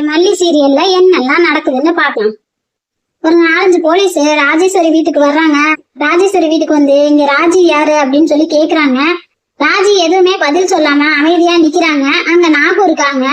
மல்லி சீரியல்ல என்னெல்லாம் நடக்குதுன்னு பாக்கலாம். ஒரு 4-5 போலீஸ் ராஜேஸ்வரி வீட்டுக்கு வர்றாங்க. ராஜேஸ்வரி வீட்டுக்கு வந்து இங்க ராஜி யாரு அப்படின்னு சொல்லி கேக்குறாங்க. ராஜி எதுவுமே பதில் சொல்லாம அமைதியா நிக்கிறாங்க. அங்க நாகு இருக்காங்க.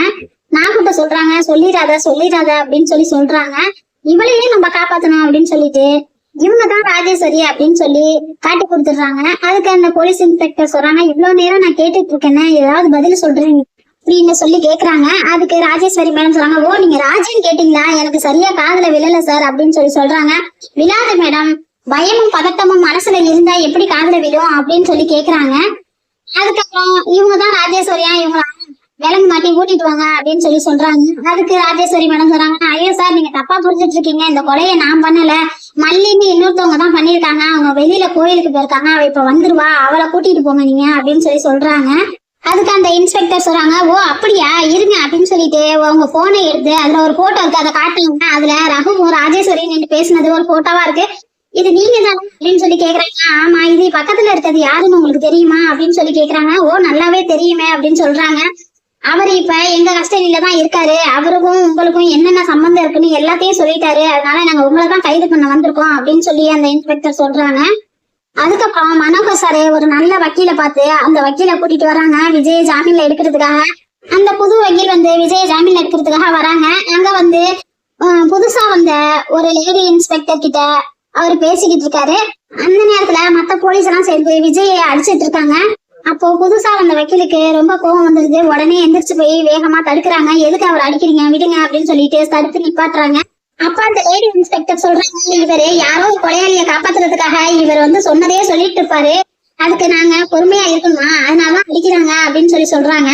நாகுட்ட சொல்றாங்க, சொல்லிடாத அப்படின்னு சொல்லி சொல்றாங்க. இவளையே நம்ம காப்பாத்தணும் அப்படின்னு சொல்லிட்டு இவங்கதான் ராஜேஸ்வரி அப்படின்னு சொல்லி காட்டி கொடுத்துடுறாங்க. அதுக்கு அந்த போலீஸ் இன்ஸ்பெக்டர் சொல்றாங்க, இவ்வளவு நேரம் நான் கேட்டுட்டு இருக்கேன்னு ஏதாவது பதில் சொல்றேன் அப்படின்னு சொல்லி கேக்குறாங்க. அதுக்கு ராஜேஸ்வரி மேடம் சொல்றாங்க, ஓ நீங்க ராஜின்னு கேட்டீங்களா, எனக்கு சரியா காதுல விழல சார் அப்படின்னு சொல்லி சொல்றாங்க. விழாத மேடம், பயமும் பதட்டமும் மனசுல இருந்தா எப்படி காதுல விழும் அப்படின்னு சொல்லி கேக்குறாங்க. அதுக்கப்புறம் இவங்கதான் ராஜேஸ்வரியா, இவங்க விலங்கு மாட்டி கூட்டிட்டு வாங்க அப்படின்னு சொல்லி சொல்றாங்க. அதுக்கு ராஜேஸ்வரி மேடம் சொல்றாங்க, ஐயோ சார் நீங்க தப்பா புரிஞ்சிட்டு இருக்கீங்க, இந்த கொலையை நான் பண்ணல, மல்லின்னு இன்னொருத்தவங்க தான் பண்ணிருக்காங்க, அவங்க வெளியில கோயிலுக்கு போயிருக்காங்க, அவ இப்ப வந்துருவா, அவளை கூட்டிட்டு போங்க நீங்க அப்படின்னு சொல்லி சொல்றாங்க. அதுக்கு அந்த இன்ஸ்பெக்டர் சொல்றாங்க, ஓ அப்படியா இருங்க அப்படின்னு சொல்லிட்டு உங்க போனை எடுத்து அதுல ஒரு போட்டோ இருக்கு, அதை காட்டுங்க. அதுல ரகுவும் ராஜேஸ்வரி நின்று பேசினது ஒரு போட்டோவா இருக்கு, இது நீங்க தானே அப்படின்னு சொல்லி கேக்குறாங்க. ஆமா, இது பக்கத்துல இருக்கிறது யாருன்னு உங்களுக்கு தெரியுமா அப்படின்னு சொல்லி கேக்குறாங்க. ஓ நல்லாவே தெரியுமே அப்படின்னு சொல்றாங்க. அவர் இப்ப எங்க கஸ்டடியில தான் இருக்காரு, அவருக்கும் உங்களுக்கும் என்னென்ன சம்பந்தம் இருக்குன்னு எல்லாத்தையும் சொல்லிட்டாரு, அதனால நாங்க உங்களை தான் கைது பண்ண வந்திருக்கோம் அப்படின்னு சொல்லி அந்த இன்ஸ்பெக்டர் சொல்றாங்க. அதுக்கப்புறம் மனோகர் சாரு ஒரு நல்ல வக்கீல பார்த்து அந்த வக்கீல கூட்டிட்டு வராங்க விஜய ஜாமீன்ல எடுக்கிறதுக்காக. அந்த புது வக்கீல் வந்து விஜய ஜாமீன்ல எடுக்கிறதுக்காக வராங்க. அங்க வந்து புதுசா வந்த ஒரு லேடி இன்ஸ்பெக்டர் கிட்ட அவர் பேசிக்கிட்டு இருக்காரு. அந்த நேரத்துல மத்த போலீஸ் எல்லாம் சேர்ந்து விஜயை அடிச்சிட்டு இருக்காங்க. அப்போ புதுசா வந்த வக்கீலுக்கு ரொம்ப கோவம் வந்துருது. உடனே எந்திரிச்சு போய் வேகமா தடுக்கிறாங்க. எதுக்கு அவர் அடிக்கிறீங்க, விடுங்க அப்படின்னு சொல்லிட்டு தடுத்து நிப்பாட்டுறாங்க. அப்ப அந்த லேடி இன்ஸ்பெக்டர் சொல்றாங்க, இவரு யாரோ கொலையாளிய காப்பாத்துறதுக்காக இவர் வந்து சொன்னதே சொல்லிட்டு இருப்பாரு, அதுக்கு நாங்க பொறுமையா இருக்கணுமா, அதனாலதான் அடிக்கிறாங்க அப்படின்னு சொல்லி சொல்றாங்க.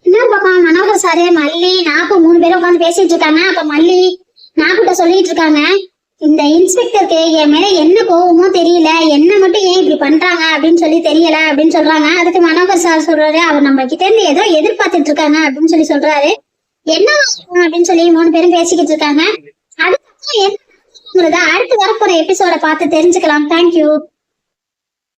இன்னொரு பக்கம் மனோகர் சாரு மல்லி நாகு 3 பேரும் உட்காந்து பேசிட்டு இருக்காங்க. அப்ப மல்லி நாகுட்ட சொல்லிட்டு இருக்காங்க, இந்த இன்ஸ்பெக்டருக்கு என் மேல என்ன கோவமோ தெரியல, என்ன மட்டும் ஏன் இப்படி பண்றாங்க அப்படின்னு சொல்லி தெரியல அப்படின்னு சொல்றாங்க. அதுக்கு மனோகர் சார் சொல்றாரு, அவர் நம்ம கிட்ட இருந்து ஏதோ எதிர்பார்த்துட்டு இருக்காங்க அப்படின்னு சொல்லி சொல்றாரு. என்ன அப்படின்னு சொல்லி 3 பேரும் பேசிக்கிட்டு இருக்காங்க. அதுக்கப்புறம் என்ன அடுத்து வரப்போற எபிசோட பார்த்து தெரிஞ்சுக்கலாம். தேங்க்யூ.